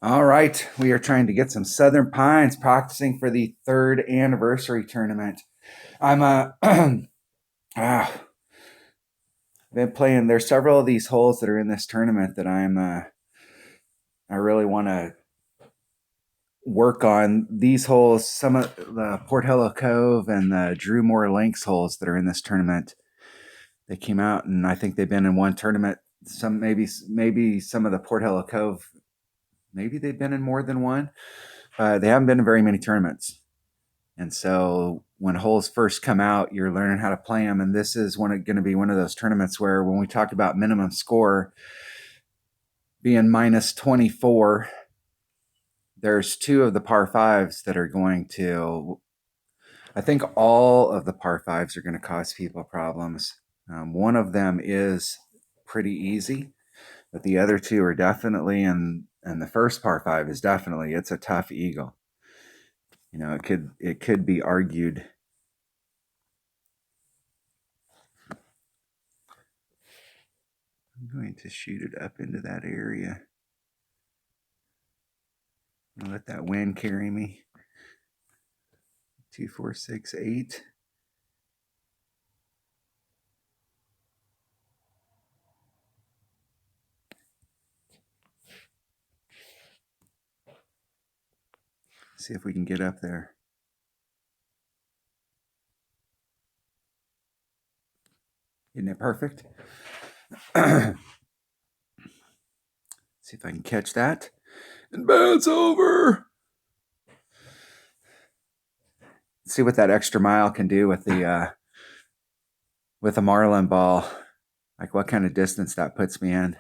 All right, we are trying to get some Southern Pines practicing for the third anniversary tournament. I'm been playing. There's several of these holes that are in this tournament that I really want to work on. These holes, some of the Portillo Cove and the Drew Moore Links holes that are in this tournament. They came out, and I think they've been in one tournament. Some maybe some of the Portillo Cove, maybe they've been in more than one. They haven't been in very many tournaments. And so when holes first come out, you're learning how to play them. And this is going to be one of those tournaments where when we talk about minimum score being minus 24, there's two of the par fives that are going to, I think all of the par fives are going to cause people problems. One of them is pretty easy, but the other two are definitely, and the first par five is definitely, it's a tough eagle. You know, it could be argued. I'm going to shoot it up into that area. I'll let that wind carry me. 2, 4, 6, 8. See if we can get up there. Isn't it perfect? See if I can catch that. And bounce over. See what that extra mile can do with the Marlin ball. Like what kind of distance that puts me in.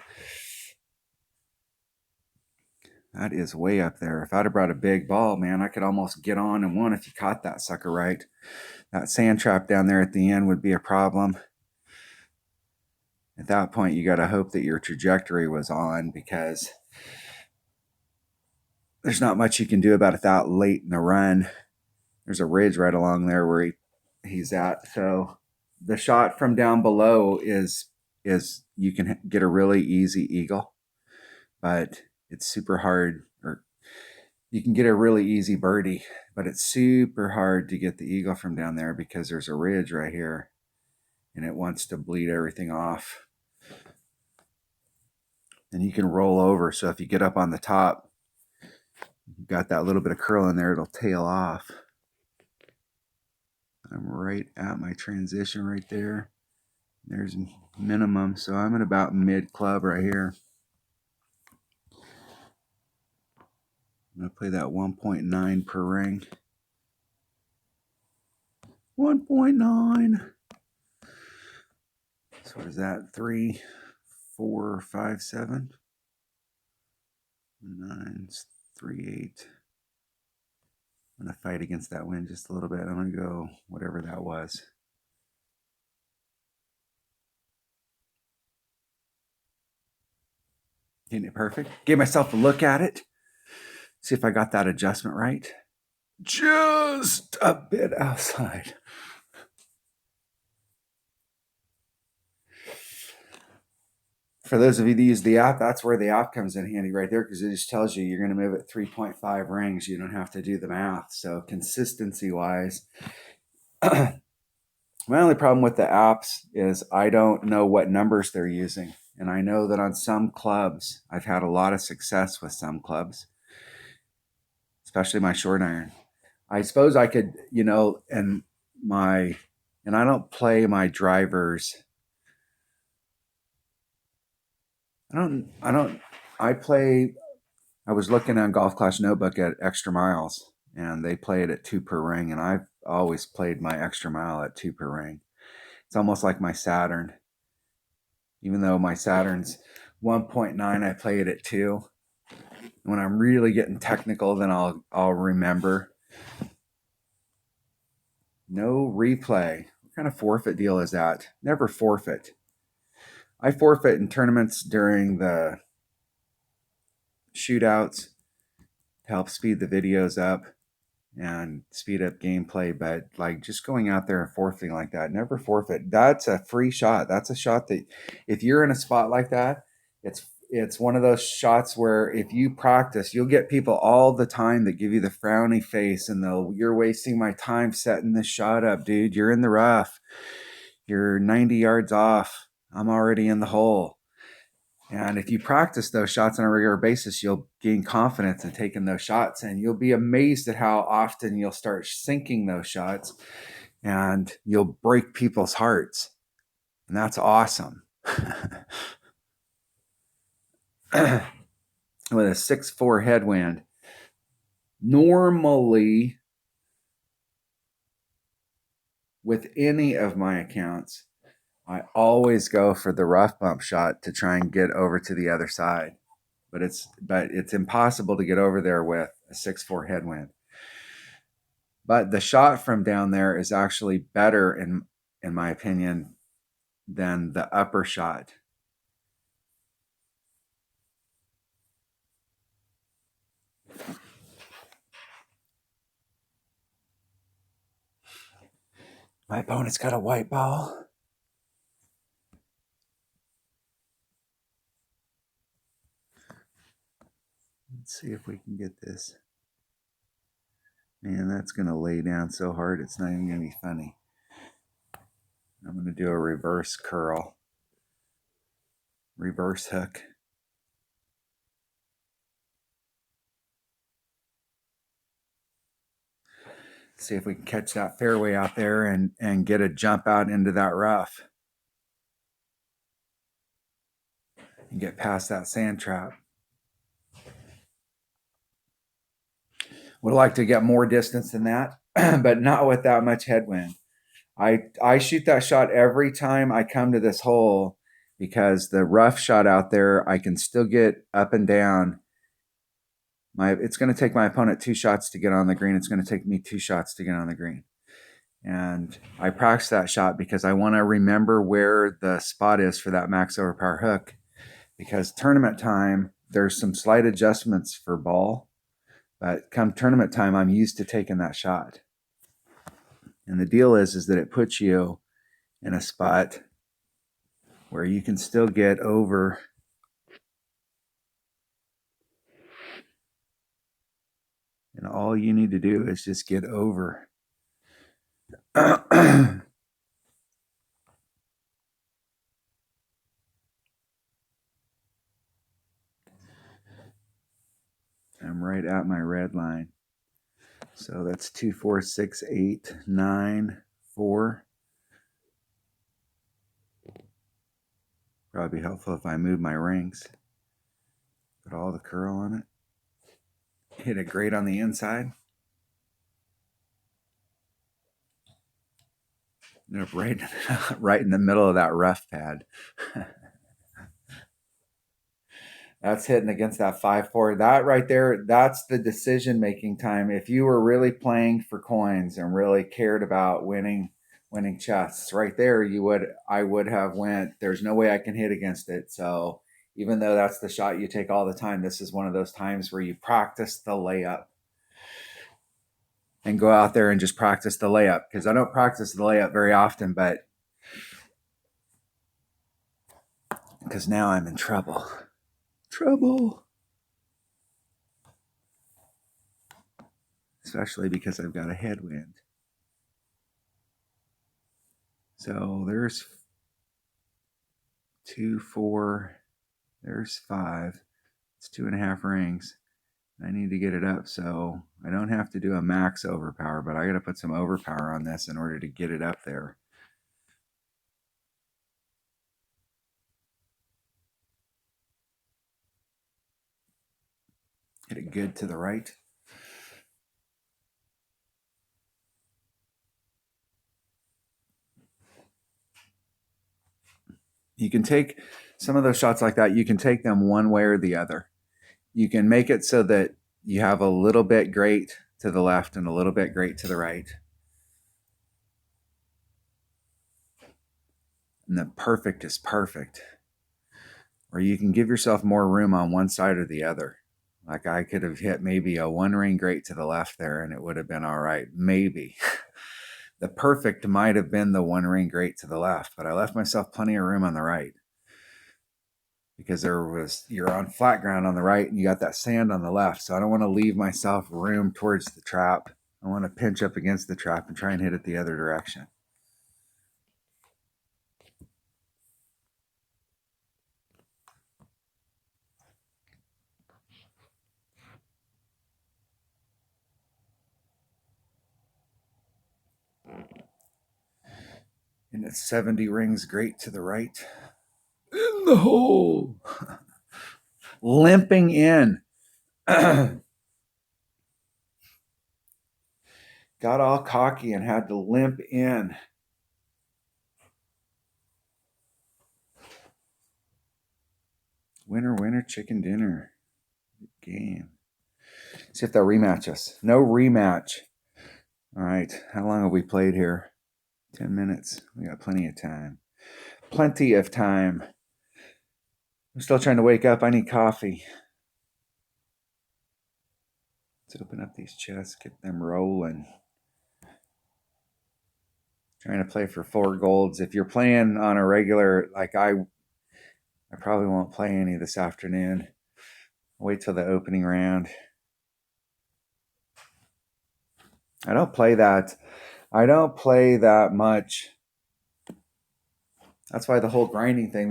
That is way up there. If I'd have brought a big ball, man, I could almost get on and one if you caught that sucker right. That sand trap down there at the end would be a problem. At that point, you got to hope that your trajectory was on, because there's not much you can do about it that late in the run. There's a ridge right along there where he's at. So the shot from down below is you can get a really easy eagle, but it's super hard. Or you can get a really easy birdie, but it's super hard to get the eagle from down there because there's a ridge right here and it wants to bleed everything off. And you can roll over. So if you get up on the top, you've got that little bit of curl in there, it'll tail off. I'm right at my transition right there. There's minimum. So I'm at about mid club right here. I'm going to play that 1.9 per ring. 1.9. So what is that? 3, 4, 5, 7. 9, 3, 8. I'm going to fight against that wind just a little bit. I'm going to go whatever that was. Getting it perfect. Gave myself a look at it. See if I got that adjustment right. Just a bit outside. For those of you that use the app, that's where the app comes in handy right there, because it just tells you you're going to move at 3.5 rings. You don't have to do the math. So consistency wise, my only problem with the apps is I don't know what numbers they're using. And I know that on some clubs, I've had a lot of success with some clubs, especially my short iron. I suppose I could, and I don't play my drivers. I was looking on Golf Clash Notebook at extra miles, and they play it at 2 per ring, and I've always played my extra mile at 2 per ring. It's almost like my Saturn. Even though my Saturn's 1.9, I play it at 2. When I'm really getting technical, then I'll remember. No replay. What kind of forfeit deal is that? Never forfeit. I forfeit in tournaments during the shootouts to help speed the videos up and speed up gameplay, but like just going out there and forfeiting like that, never forfeit. That's a free shot. That's a shot that if you're in a spot like that, it's one of those shots where if you practice, you'll get people all the time that give you the frowny face and you're wasting my time setting this shot up, dude. You're in the rough. You're 90 yards off. I'm already in the hole. And if you practice those shots on a regular basis, you'll gain confidence in taking those shots, and you'll be amazed at how often you'll start sinking those shots and you'll break people's hearts. And that's awesome. With a 6'4" headwind, normally with any of my accounts, I always go for the rough bump shot to try and get over to the other side. But it's impossible to get over there with a 6'4" headwind. But the shot from down there is actually better in my opinion than the upper shot. My opponent's got a white ball. Let's see if we can get this. Man, that's going to lay down so hard it's not even going to be funny. I'm going to do a reverse curl. Reverse hook. See if we can catch that fairway out there and get a jump out into that rough. And get past that sand trap. Would like to get more distance than that, but not with that much headwind. I shoot that shot every time I come to this hole because the rough shot out there, I can still get up and down. It's going to take my opponent 2 shots to get on the green. It's going to take me 2 shots to get on the green. And I practice that shot because I want to remember where the spot is for that max overpower hook. Because tournament time, there's some slight adjustments for ball. But come tournament time, I'm used to taking that shot. And the deal is that it puts you in a spot where you can still get over. And all you need to do is just get over. I'm right at my red line. So that's 2, 4, 6, 8, 9, 4. Probably be helpful if I move my rings. Put all the curl on it. Hit it great on the inside. Right in the middle of that rough pad. That's hitting against that 5-4. That right there, that's the decision-making time. If you were really playing for coins and really cared about winning chests, right there, I would have went, there's no way I can hit against it. So even though that's the shot you take all the time, this is one of those times where you practice the layup. And go out there and just practice the layup. Because I don't practice the layup very often, but because now I'm in trouble. Especially because I've got a headwind. So there's 2, 4, there's 5. It's 2.5 rings. I need to get it up so I don't have to do a max overpower, but I got to put some overpower on this in order to get it up there. Hit it good to the right. You can take some of those shots like that, you can take them one way or the other. You can make it so that you have a little bit great to the left and a little bit great to the right. And the perfect is perfect. Or you can give yourself more room on one side or the other. Like I could have hit maybe a 1 ring great to the left there and it would have been all right. Maybe. The perfect might have been the 1 ring great to the left, but I left myself plenty of room on the right. because you're on flat ground on the right and you got that sand on the left. So I don't want to leave myself room towards the trap. I want to pinch up against the trap and try and hit it the other direction. And it's 70 rings great to the right. In the hole. Limping in. Got all cocky and had to limp in. Winner, winner, chicken dinner. Good game. See if they'll rematch us. No rematch. All right. How long have we played here? 10 minutes. We got plenty of time. Plenty of time. I'm still trying to wake up. I need coffee. Let's open up these chests, get them rolling. Trying to play for 4 golds. If you're playing on a regular, like I probably won't play any this afternoon. Wait till the opening round. I don't play that much. That's why the whole grinding thing,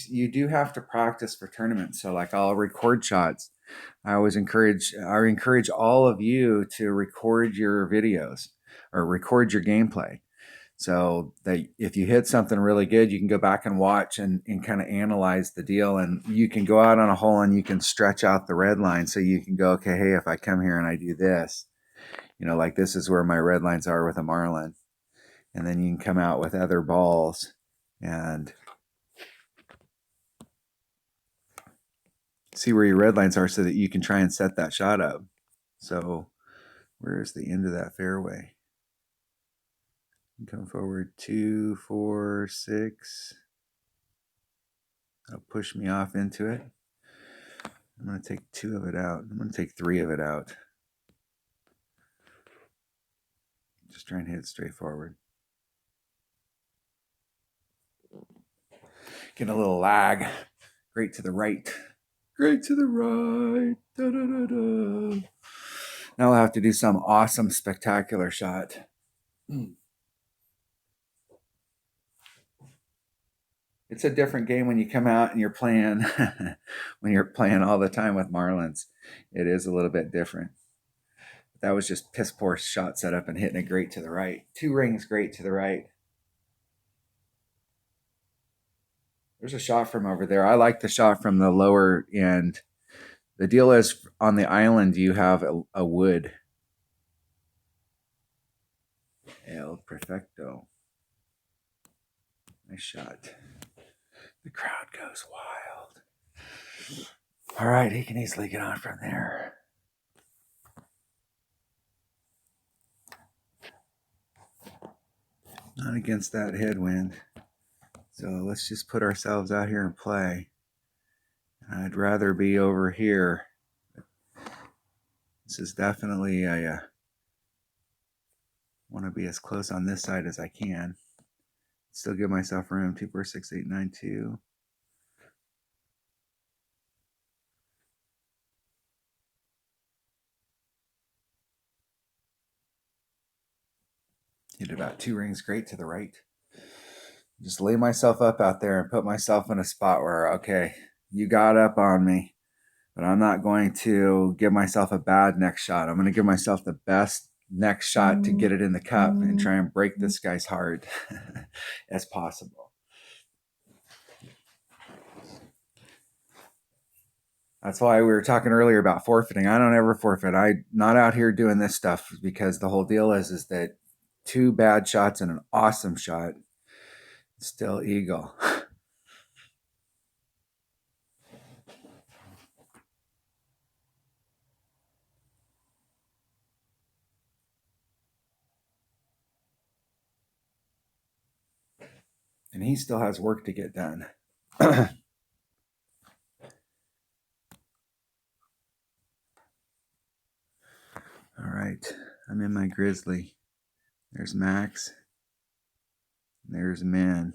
you do have to practice for tournaments. So like I'll record shots. I encourage all of you to record your videos or record your gameplay. So that if you hit something really good, you can go back and watch and kind of analyze the deal. And you can go out on a hole and you can stretch out the red line. So you can go, okay, hey, if I come here and I do this, like this is where my red lines are with a marlin. And then you can come out with other balls and see where your red lines are so that you can try and set that shot up. So where's the end of that fairway? Come forward 2, 4, 6. That'll push me off into it. I'm going to take 2 of it out. I'm going to take 3 of it out. Just try and hit it straight forward. Getting a little lag. Great to the right. Great to the right. Da, da, da, da. Now I'll have to do some awesome, spectacular shot. It's a different game when you come out and you're playing when you're playing all the time with marlins. It is a little bit different. That was just piss poor shot setup and hitting it great to the right. 2 rings great to the right. There's a shot from over there. I like the shot from the lower end. The deal is on the island you have a wood. El Perfecto. Nice shot. The crowd goes wild. All right, he can easily get on from there. Not against that headwind. So let's just put ourselves out here and play. I'd rather be over here. This is definitely I want to be as close on this side as I can. Still give myself room. 2, 4, 6, 8, 9, 2. Hit about 2 rings great to the right. Just lay myself up out there and put myself in a spot where, okay, you got up on me, but I'm not going to give myself a bad next shot. I'm going to give myself the best next shot to get it in the cup and try and break this guy's heart as possible. That's why we were talking earlier about forfeiting. I don't ever forfeit. I'm not out here doing this stuff because the whole deal is that 2 bad shots and an awesome shot, still eagle. And he still has work to get done. All right, I'm in my grizzly. There's Max. There's Min.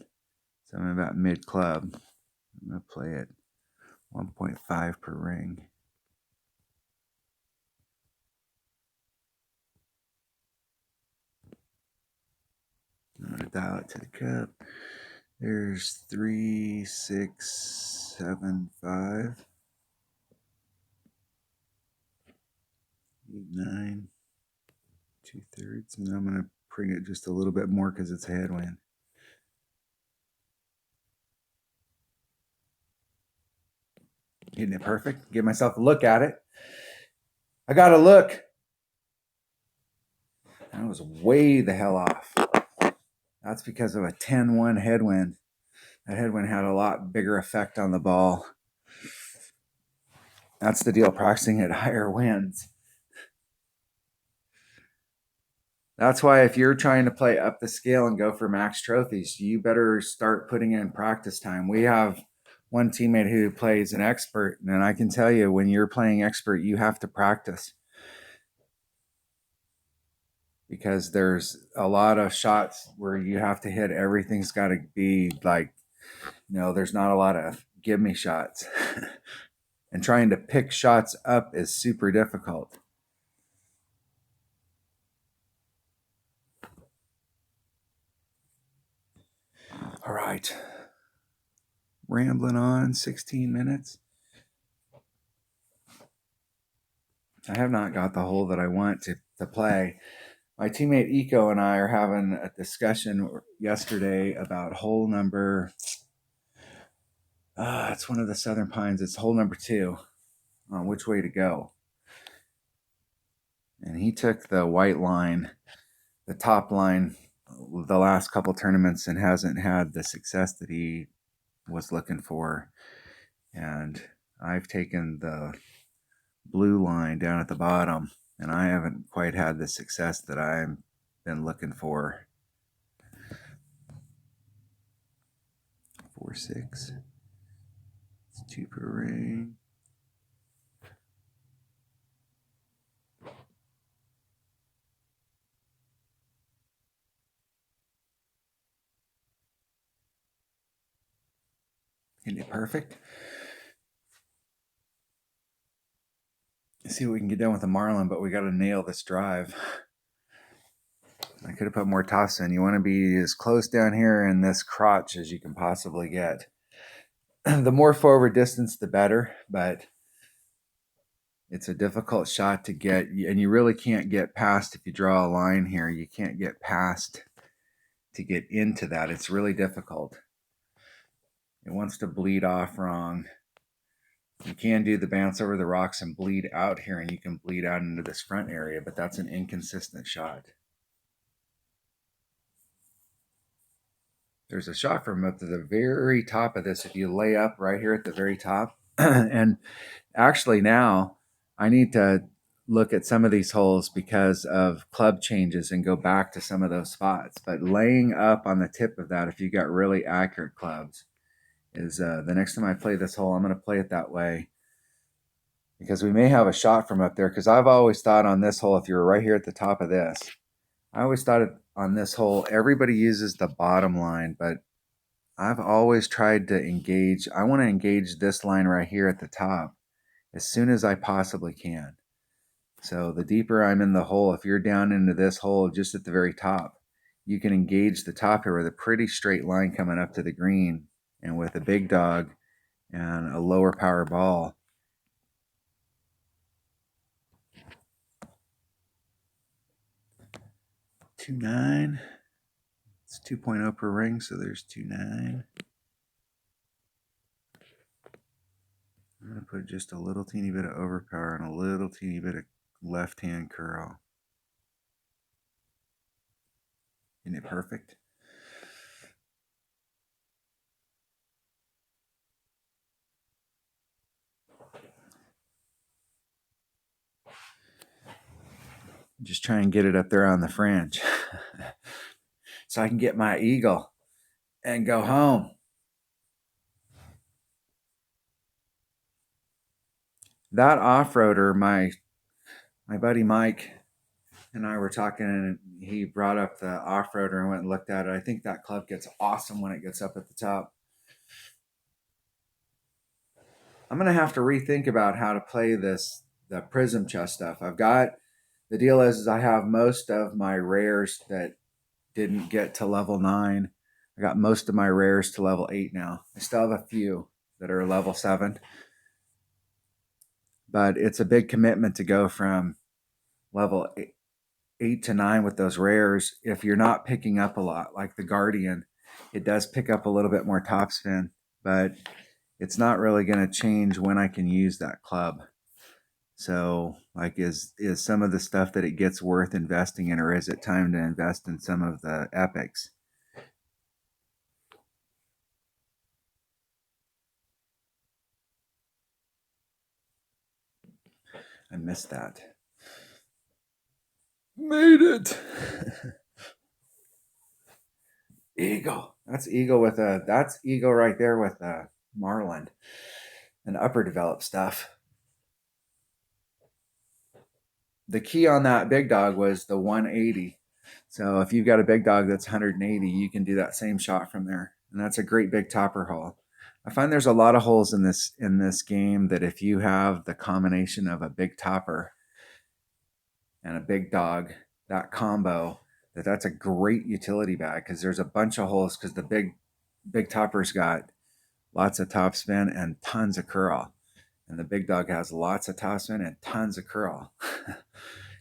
So I'm about mid club. I'm going to play it 1.5 per ring. I'm going to dial it to the cup. There's 3, 6, 7, 5, 8, 9, 2/3. And then I'm going to bring it just a little bit more because it's a headwind. Getting it perfect. Give myself a look at it. I got a look. That was way the hell off. That's because of a 10-1 headwind. That headwind had a lot bigger effect on the ball. That's the deal, practicing at higher winds. That's why if you're trying to play up the scale and go for max trophies, you better start putting in practice time. We have one teammate who plays an expert, and I can tell you, when you're playing expert, you have to practice because there's a lot of shots where you have to hit. Everything's got to be like, there's not a lot of give me shots. And trying to pick shots up is super difficult. All right. Rambling on 16 minutes. I have not got the hole that I want to play. My teammate Eco and I are having a discussion yesterday about hole number. It's one of the Southern Pines. It's hole number 2 on which way to go. And he took the white line, the top line, the last couple tournaments and hasn't had the success that he was looking for. And I've taken the blue line down at the bottom, and I haven't quite had the success that I've been looking for. 4, 6. It's 2 per ring. Isn't it perfect? Let's see what we can get done with the Marlin, but we got to nail this drive. I could have put more toss in. You want to be as close down here in this crotch as you can possibly get. The more forward distance, the better, but it's a difficult shot to get, and you really can't get past, if you draw a line here, you can't get past to get into that. It's really difficult. It wants to bleed off wrong. You can do the bounce over the rocks and bleed out here, and you can bleed out into this front area, but that's an inconsistent shot. There's a shot from up to the very top of this. If you lay up right here at the very top, and actually now I need to look at some of these holes because of club changes and go back to some of those spots. But laying up on the tip of that, if you got really accurate clubs, is the next time I play this hole, I'm going to play it that way. Because we may have a shot from up there. Because I've always thought on this hole, if you're right here at the top of this, I always thought on this hole, everybody uses the bottom line, but I've always tried to engage. I want to engage this line right here at the top as soon as I possibly can. So the deeper I'm in the hole, if you're down into this hole just at the very top, you can engage the top here with a pretty straight line coming up to the green, and with a big dog and a lower power ball. Two 9. It's 2.0 per ring, so there's 2 9. I'm going to put just a little teeny bit of overpower and a little teeny bit of left hand curl. Isn't it perfect? Just try and get it up there on the fringe so I can get my eagle and go home. That off-roader, my buddy Mike and I were talking, and he brought up the off-roader and went and looked at it. I think that club gets awesome when it gets up at the top. I'm going to have to rethink about how to play the prism chest stuff. The deal is I have most of my rares that didn't get to level 9. I got most of my rares to level 8 now. I still have a few that are level 7. But it's a big commitment to go from level 8 to 9 with those rares. If you're not picking up a lot, like the Guardian, it does pick up a little bit more topspin, but it's not really going to change when I can use that club. So, like, is some of the stuff that it gets worth investing in, or is it time to invest in some of the epics? I missed that. Made it. Eagle. That's Eagle right there with Marlin and upper developed stuff. The key on that big dog was the 180. So if you've got a big dog that's 180, you can do that same shot from there. And that's a great big topper hole. I find there's a lot of holes in this game that if you have the combination of a big topper and a big dog, that combo, that's a great utility bag, because there's a bunch of holes, because the big topper's got lots of topspin and tons of curl. And the big dog has lots of topspin and tons of curl.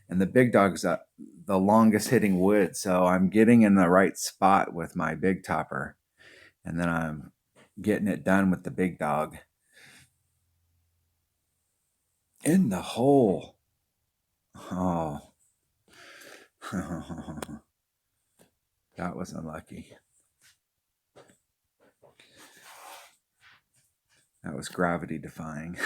And the big dog's the longest hitting wood. So I'm getting in the right spot with my big topper. And then I'm getting it done with the big dog. In the hole. Oh. That was unlucky. That was gravity defying.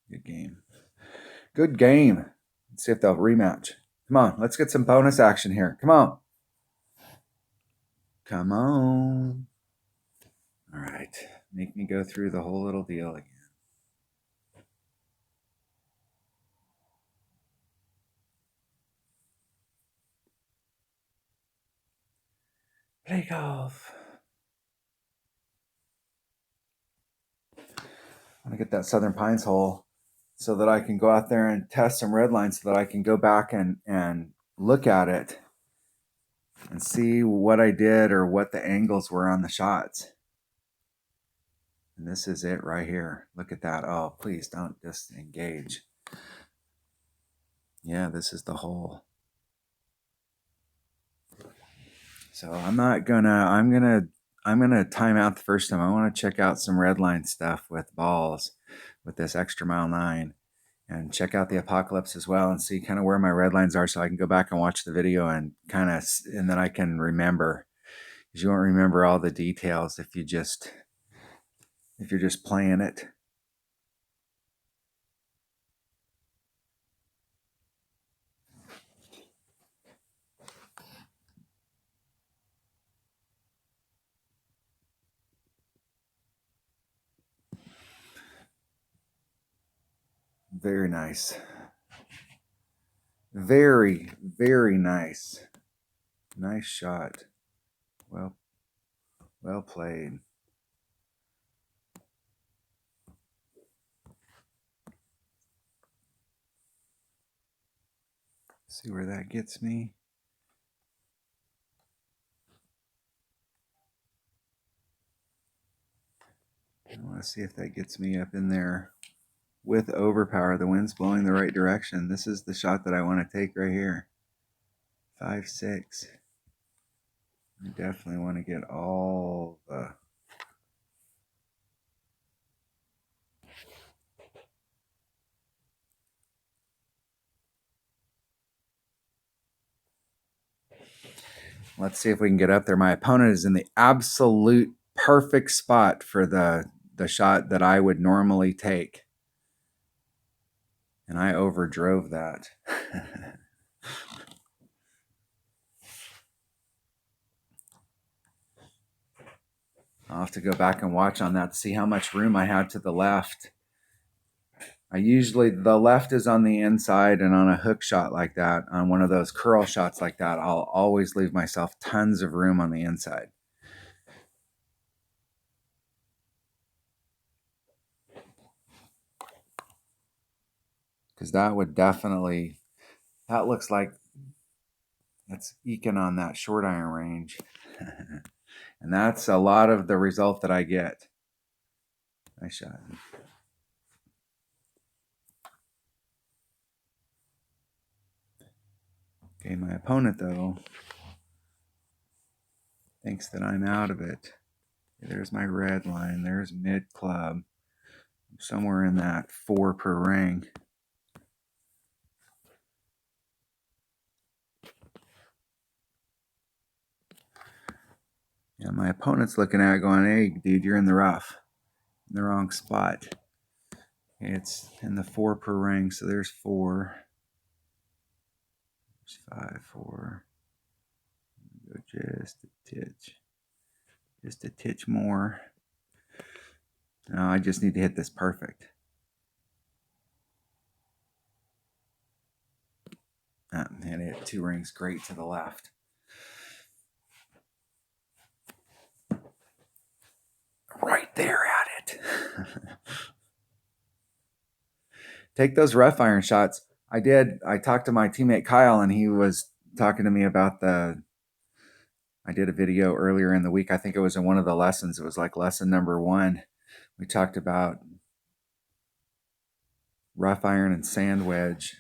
Good game. Good game. Let's see if they'll rematch. Come on, let's get some bonus action here. Come on. Come on. All right. Make me go through the whole little deal again. Play golf. I want to get that Southern Pines hole so that I can go out there and test some red lines, so that I can go back and look at it and see what I did or what the angles were on the shots. And this is it right here. Look at that. Oh, please don't disengage. Yeah, this is the hole. So I'm gonna time out the first time. I want to check out some red line stuff with balls with this Extra Mile 9, and check out the Apocalypse as well, and see kind of where my red lines are, so I can go back and watch the video and then I can remember, because you won't remember all the details if you're just playing it. Very nice. Very, very nice. Nice shot. Well played. See where that gets me. I want to see if that gets me up in there with overpower. The wind's blowing the right direction. This is the shot that I want to take right here. 5-6. I definitely want to get all the... Let's see if we can get up there. My opponent is in the absolute perfect spot for the shot that I would normally take. And I overdrove that. I'll have to go back and watch on that to see how much room I had to the left. I usually, the left is on the inside, and on a hook shot like that, on one of those curl shots like that, I'll always leave myself tons of room on the inside. Because that would definitely, that looks like that's eking on that short iron range. And that's a lot of the result that I get. Nice shot. Okay, my opponent, though, thinks that I'm out of it. There's my red line. There's mid club. Somewhere in that 4 per ring. Yeah, my opponent's looking at it going, hey, dude, you're in the rough. In the wrong spot. It's in the 4 per ring, so there's 4. There's 5, 4. Go just a titch. Just a titch more. No, I just need to hit this perfect. And it 2 rings great to the left. Right there at it. Take those rough iron shots. I talked to my teammate Kyle, and he was talking to me about I did a video earlier in the week. I think it was in one of the lessons. It was like lesson number 1. We talked about rough iron and sand wedge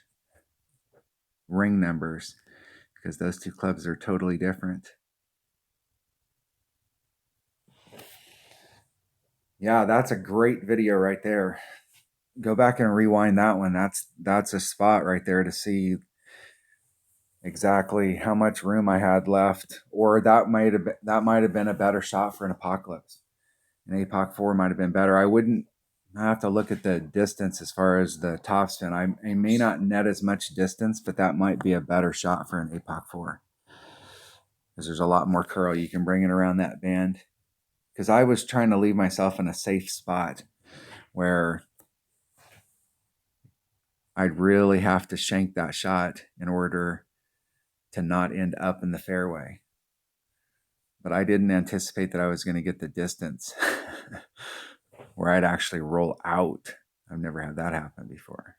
ring numbers, because those 2 clubs are totally different. Yeah, that's a great video right there. Go back and rewind that one. That's a spot right there to see exactly how much room I had left, or that might have been a better shot for an Apocalypse. An Apoc 4 might have been better. I have to look at the distance as far as the topspin. I may not net as much distance, but that might be a better shot for an Apoc 4, because there's a lot more curl. You can bring it around that band. Because I was trying to leave myself in a safe spot where I'd really have to shank that shot in order to not end up in the fairway. But I didn't anticipate that I was going to get the distance where I'd actually roll out. I've never had that happen before.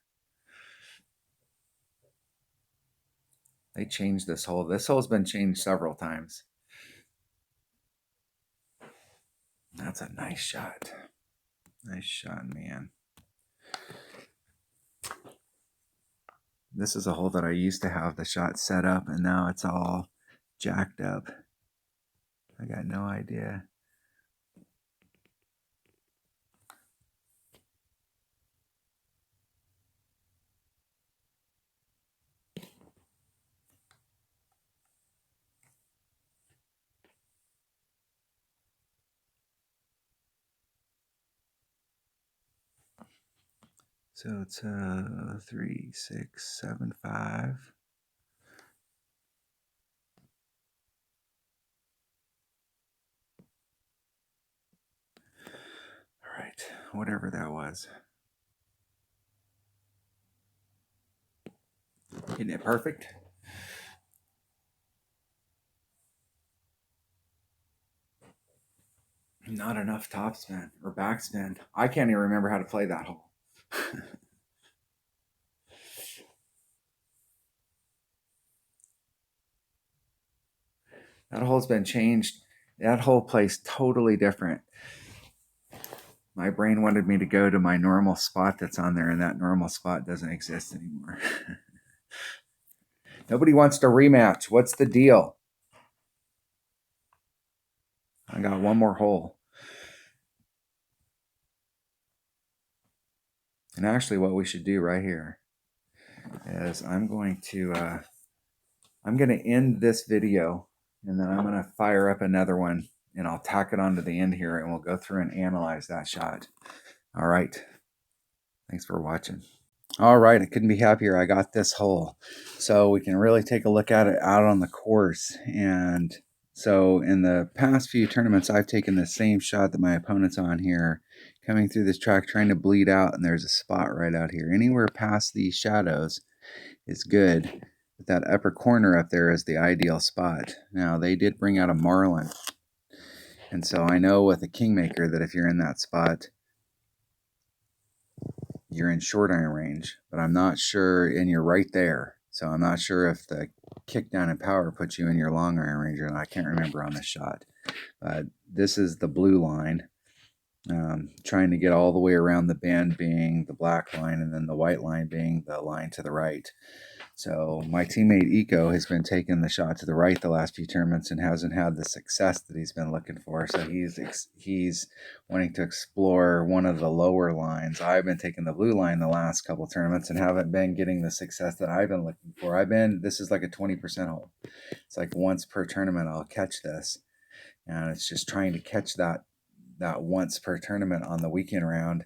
They changed this hole. This hole's been changed several times. That's a nice shot. Nice shot, man. This is a hole that I used to have the shot set up, and now it's all jacked up. I got no idea. So it's 3, 6, 7, 5. All right, whatever that was. Isn't it perfect? Not enough topspin or backspin. I can't even remember how to play that hole. That hole's been changed. That hole plays totally different. My brain wanted me to go to my normal spot that's on there, and that normal spot doesn't exist anymore. Nobody wants to rematch. What's the deal? I got one more hole. And actually what we should do right here is I'm going to end this video, and then I'm going to fire up another one, and I'll tack it onto the end here, and we'll go through and analyze that shot. All right. Thanks for watching. All right. I couldn't be happier. I got this hole. So we can really take a look at it out on the course and So in the past few tournaments, I've taken the same shot that my opponent's on here, coming through this track, trying to bleed out, and there's a spot right out here. Anywhere past these shadows is good. But that upper corner up there is the ideal spot. Now, they did bring out a marlin. And so I know with a kingmaker that if you're in that spot, you're in short iron range. But I'm not sure, and you're right there. So I'm not sure if the kick down in power puts you in your long iron range or not. I can't remember on this shot. This is the blue line. Trying to get all the way around the bend being the black line, and then the white line being the line to the right. So my teammate Eco has been taking the shot to the right the last few tournaments and hasn't had the success that he's been looking for. So he's wanting to explore one of the lower lines. I've been taking the blue line the last couple tournaments and haven't been getting the success that I've been looking for. This is like a 20% hole. It's like once per tournament I'll catch this, and it's just trying to catch that once per tournament on the weekend round.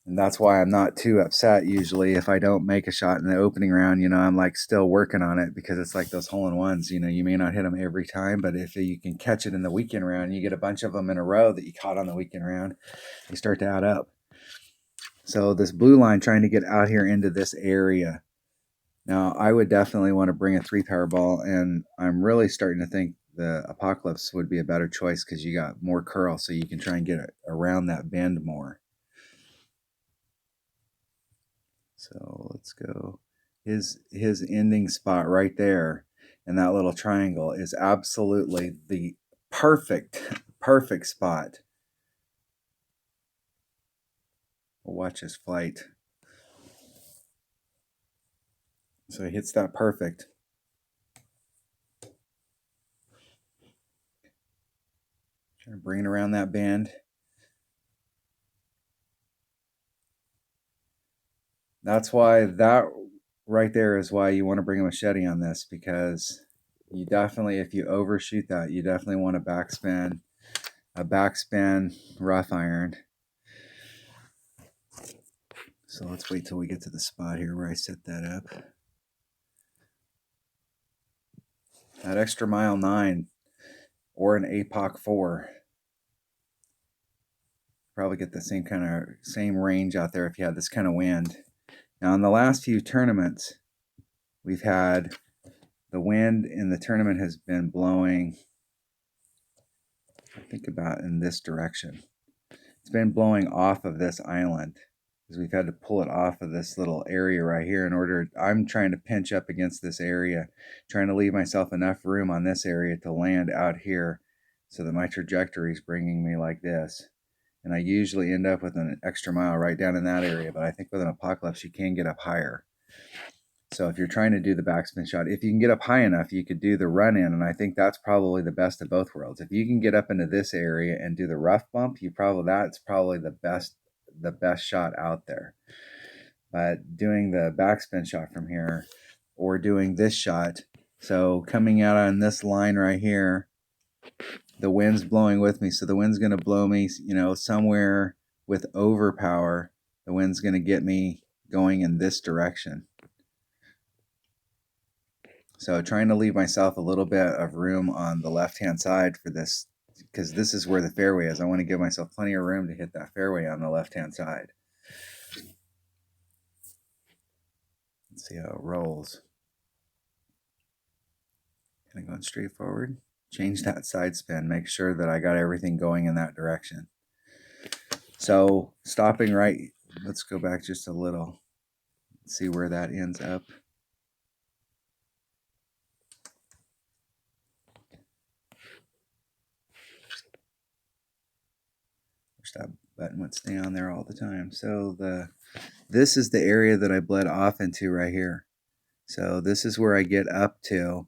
And that's why I'm not too upset usually if I don't make a shot in the opening round. I'm like still working on it, because it's like those hole-in-ones. You may not hit them every time, but if you can catch it in the weekend round, you get a bunch of them in a row that you caught on the weekend round, they start to add up. So this blue line, trying to get out here into this area. Now, I would definitely want to bring a 3-power ball, and I'm really starting to think the Apocalypse would be a better choice because you got more curl, so you can try and get it around that bend more. So let's go. His ending spot right there in that little triangle is absolutely the perfect spot. We'll watch his flight. So he hits that perfect. Trying to bring it around that bend. That's why that right there is why you want to bring a machete on this, because you definitely, if you overshoot that, you definitely want a backspin rough iron. So let's wait till we get to the spot here where I set that up. That extra mile 9 or an APOC 4. Probably get the same range out there if you had this kind of wind. Now in the last few tournaments, we've had the wind in the tournament has been blowing, I think about in this direction. It's been blowing off of this island, because we've had to pull it off of this little area right here I'm trying to pinch up against this area, trying to leave myself enough room on this area to land out here so that my trajectory is bringing me like this. And I usually end up with an extra mile right down in that area, but I think with an Apocalypse, you can get up higher. So if you're trying to do the backspin shot, if you can get up high enough, you could do the run in, and I think that's probably the best of both worlds. If you can get up into this area and do the rough bump, that's probably the best shot out there. But doing the backspin shot from here, or doing this shot, so coming out on this line right here, the wind's blowing with me, so the wind's going to blow me, somewhere with overpower. The wind's going to get me going in this direction. So trying to leave myself a little bit of room on the left-hand side for this, because this is where the fairway is. I want to give myself plenty of room to hit that fairway on the left-hand side. Let's see how it rolls. Kind of going straight forward. Change that side spin. Make sure that I got everything going in that direction. So stopping right, let's go back just a little. See where that ends up. Wish that button would stay on there all the time. So this is the area that I bled off into right here. So this is where I get up to.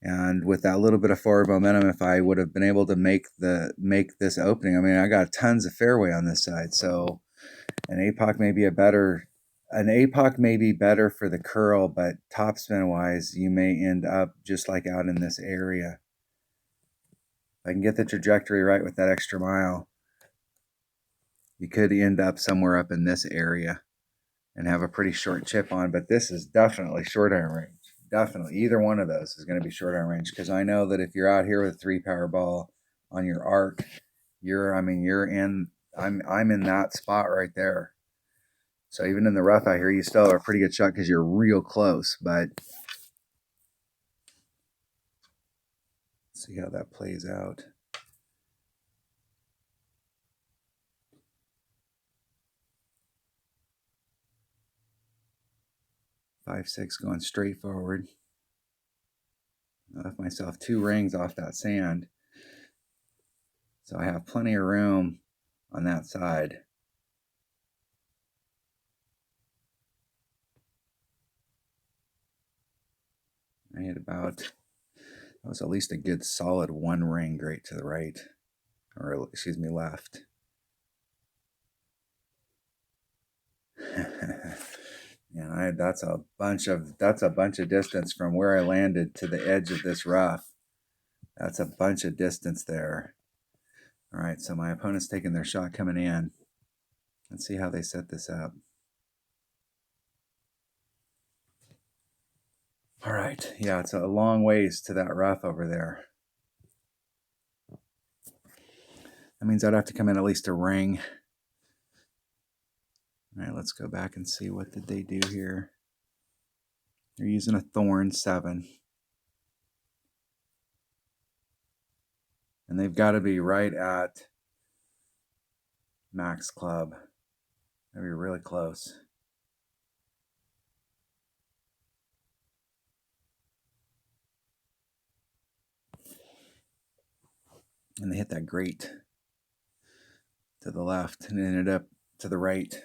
And with that little bit of forward momentum, if I would have been able to make this opening, I mean, I got tons of fairway on this side. So an APOC may be better for the curl, but topspin wise, you may end up just like out in this area. If I can get the trajectory right with that extra mile, you could end up somewhere up in this area and have a pretty short chip on, but this is definitely short iron range. definitely either one of those is going to be short iron range, because I know that if you're out here with a 3-power ball on your arc, I'm in that spot right there. So even in the rough out here, you still have a pretty good shot because you're real close. But let's see how that plays out. Five, 6 going straight forward. I left myself 2 rings off that sand. So I have plenty of room on that side. I had about, that was at least a good solid 1 ring great to the right, or excuse me, left. And that's a bunch of distance from where I landed to the edge of this rough. That's a bunch of distance there. All right, so my opponent's taking their shot coming in. Let's see how they set this up. All right, yeah, it's a long ways to that rough over there. That means I'd have to come in at least a ring. All right, let's go back and see what did they do here. They're using a thorn 7. And they've got to be right at max club. Maybe really close. And they hit that grate to the left and ended up to the right.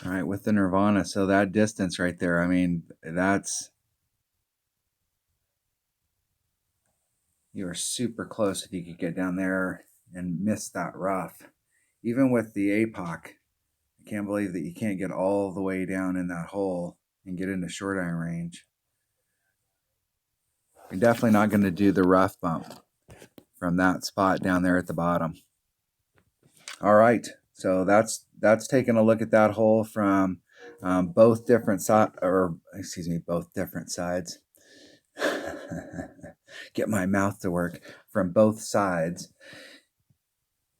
All right, with the Nirvana, so that distance right there, I mean, you are super close if you could get down there and miss that rough. Even with the APOC, I can't believe that you can't get all the way down in that hole and get into short iron range. You're definitely not going to do the rough bump from that spot down there at the bottom. All right, so that's taking a look at that hole from both different sides. Get my mouth to work, from both sides.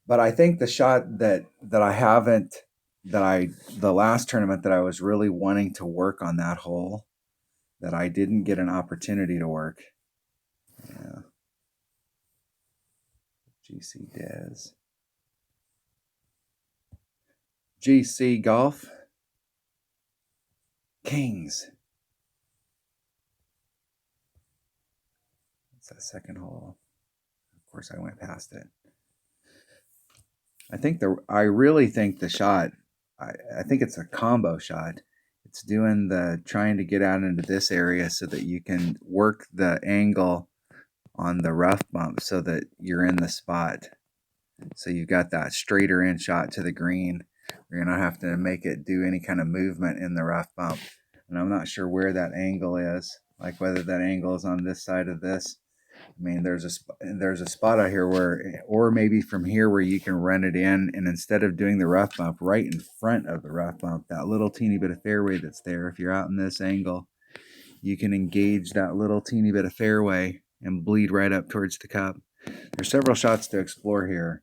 But I think the shot the last tournament that I was really wanting to work on that hole, that I didn't get an opportunity to work. Yeah. GC Des. GC Golf. Kings. It's that second hole. Of course, I went past it. I really think the shot, I think it's a combo shot. It's doing trying to get out into this area so that you can work the angle on the rough bump so that you're in the spot. So you've got that straighter in shot to the green. You're going to have to make it do any kind of movement in the rough bump. And I'm not sure where that angle is, like whether that angle is on this side of this. I mean, there's a spot out here where, or maybe from here where you can run it in, and instead of doing the rough bump right in front of the rough bump, that little teeny bit of fairway that's there, if you're out in this angle, you can engage that little teeny bit of fairway and bleed right up towards the cup. There's several shots to explore here,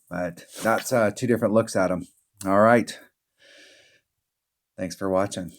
but that's 2 different looks at them. All right. Thanks for watching.